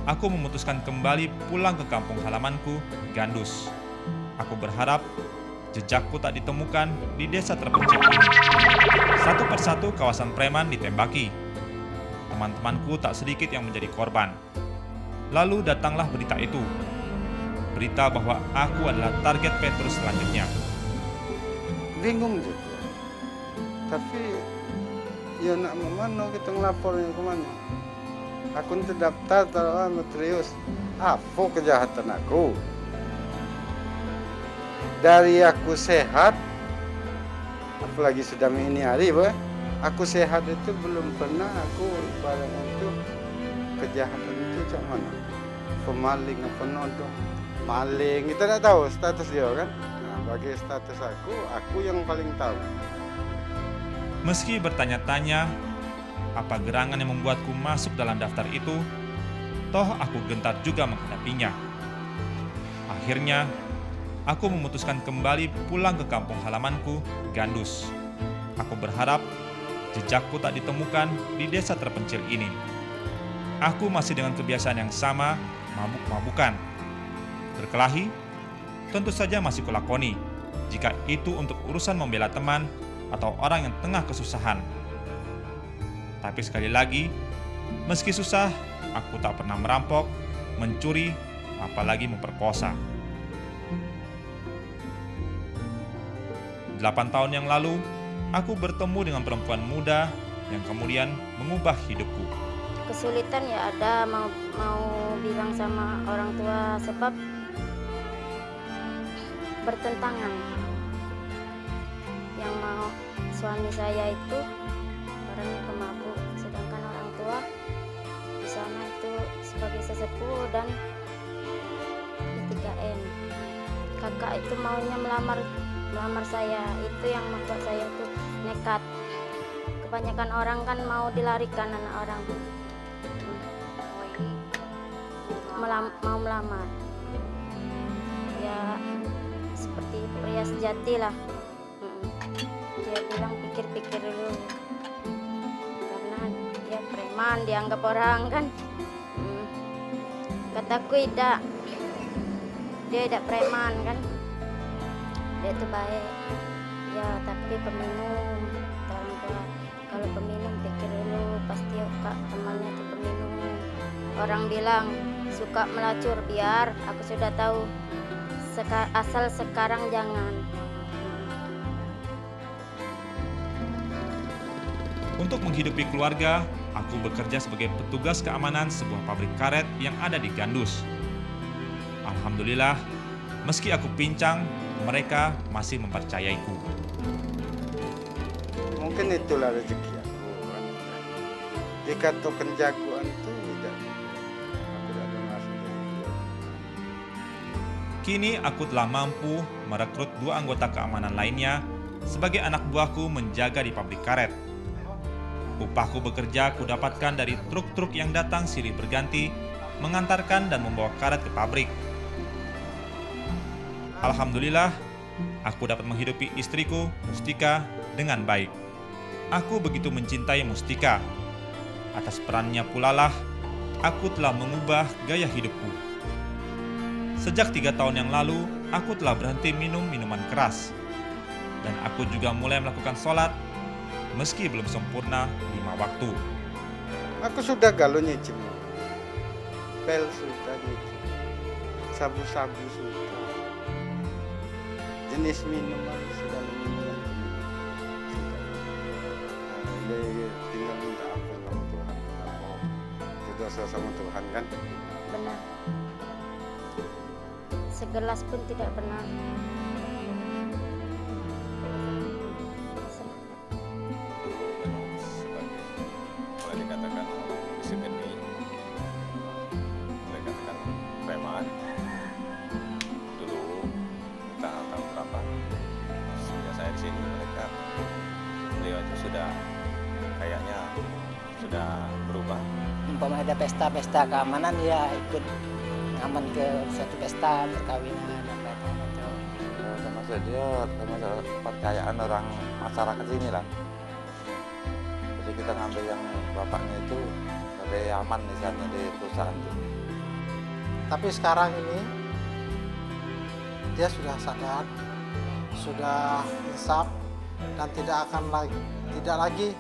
aku memutuskan kembali pulang ke kampung halamanku, Gandus. Aku berharap jejakku tak ditemukan di desa terpencil ini. Satu persatu kawasan preman ditembaki. Teman-temanku tak sedikit yang menjadi korban. Lalu datanglah berita itu. Berita bahwa aku adalah target Petrus selanjutnya. Bingung juga. Tapi ya nak mana kita ngelapornya kemana? Aku nanti daftar taruhan serius. Apa kejahatan aku? Dari aku sehat, apalagi sudah ini hari, aku sehat itu belum pernah aku barang itu kejahatan itu cak mana? Pemaling apa nodong? Maling, kita tidak tahu status dia kan? Nah, bagi status aku yang paling tahu. Meski bertanya-tanya apa gerangan yang membuatku masuk dalam daftar itu, toh aku gentar juga menghadapinya. Akhirnya, aku memutuskan kembali pulang ke kampung halamanku, Gandus. Aku berharap jejakku tak ditemukan di desa terpencil ini. Aku masih dengan kebiasaan yang sama, mabuk-mabukan. Berkelahi, tentu saja masih kulakoni, jika itu untuk urusan membela teman atau orang yang tengah kesusahan. Tapi sekali lagi, meski susah, aku tak pernah merampok, mencuri, apalagi memperkosa. 8 tahun yang lalu, aku bertemu dengan perempuan muda yang kemudian mengubah hidupku. Kesulitan ya ada, mau bilang sama orang tua sebab bertentangan. Yang mau suami saya itu orangnya pemabuk, sedangkan orang tua di sana itu sebagai sesepuh dan P3N. Kakak itu maunya melamar saya, itu yang membuat saya itu nekat. Kebanyakan orang kan mau dilarikan anak orang, mau melamar. Ya seperti pria sejati lah. Dia bilang pikir-pikir dulu, karena dia preman, dianggap orang kan. Kataku tidak, dia tidak preman kan, dia itu baik. Ya tapi peminum, orang tua kalau peminum pikir dulu, pasti kak temannya itu peminum. Orang bilang suka melacur, biar aku sudah tahu, asal sekarang jangan. Untuk menghidupi keluarga, aku bekerja sebagai petugas keamanan sebuah pabrik karet yang ada di Gandus. Alhamdulillah, meski aku pincang, mereka masih mempercayaiku. Mungkin itulah rezeki aku. Jika token jagoan itu tidak, aku tidak ada maksud. Kini aku telah mampu merekrut 2 anggota keamanan lainnya sebagai anak buahku menjaga di pabrik karet. Upahku bekerja kudapatkan dari truk-truk yang datang silih berganti, mengantarkan dan membawa karet ke pabrik. Alhamdulillah, aku dapat menghidupi istriku, Mustika, dengan baik. Aku begitu mencintai Mustika. Atas perannya pula lah, aku telah mengubah gaya hidupku. Sejak 3 tahun yang lalu, aku telah berhenti minum minuman keras. Dan aku juga mulai melakukan sholat, meski belum sempurna 5 waktu. Aku sudah galau nyicip, pel sudah nyicip, sabu-sabu sudah, jenis minuman sudah minuman sudah. Jadi tinggal minta ampun sama Tuhan. Itu dosa sama Tuhan kan? Benar. Segelas pun tidak pernah. Boleh dikatakan disiplin, boleh dikatakan preman. Dulu kita tahu berapa sejak saya di sini, beliau itu sudah kayaknya sudah berubah. Umpama ada pesta-pesta keamanan, ya ikut ngaman ke suatu pesta perkawinan apa itu. Termasuk dia termasuk kepercayaan orang masyarakat sini lah. Jadi kita ngambil yang bapaknya itu sebagai aman misalnya di perusahaan itu. Tapi sekarang ini dia sudah sadar, sudah insaf, dan tidak lagi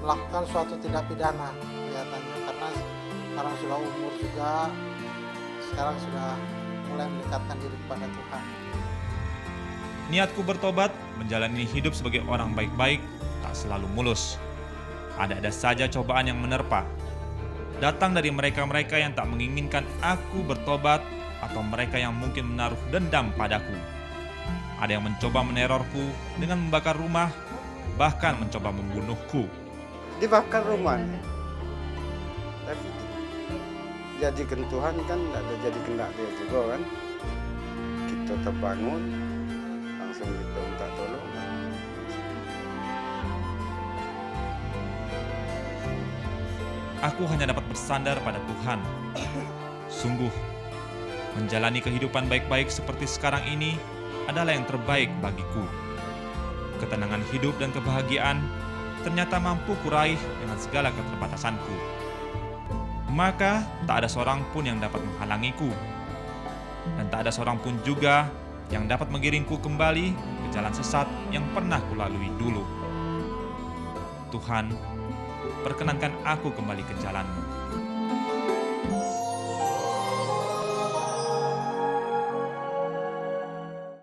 melakukan suatu tindak pidana kelihatannya, karena sekarang sudah umur juga, sekarang sudah mulai mendekatkan diri kepada Tuhan. Niatku bertobat, menjalani hidup sebagai orang baik-baik, tak selalu mulus. Ada-ada saja cobaan yang menerpa. Datang dari mereka-mereka yang tak menginginkan aku bertobat, atau mereka yang mungkin menaruh dendam padaku. Ada yang mencoba menerorku dengan membakar rumah, bahkan mencoba membunuhku. Dibakar rumahnya. Tapi jadikan Tuhan kan tidak ada jadi kehendak dia juga kan. Kita terbangun, langsung kita minta tolong. Aku hanya dapat bersandar pada Tuhan. Sungguh, menjalani kehidupan baik-baik seperti sekarang ini adalah yang terbaik bagiku. Ketenangan hidup dan kebahagiaan ternyata mampu kuraih dengan segala keterbatasanku. Maka tak ada seorang pun yang dapat menghalangiku. Dan tak ada seorang pun juga yang dapat mengiringku kembali ke jalan sesat yang pernah kulalui dulu. Tuhan, perkenankan aku kembali ke jalan-Mu.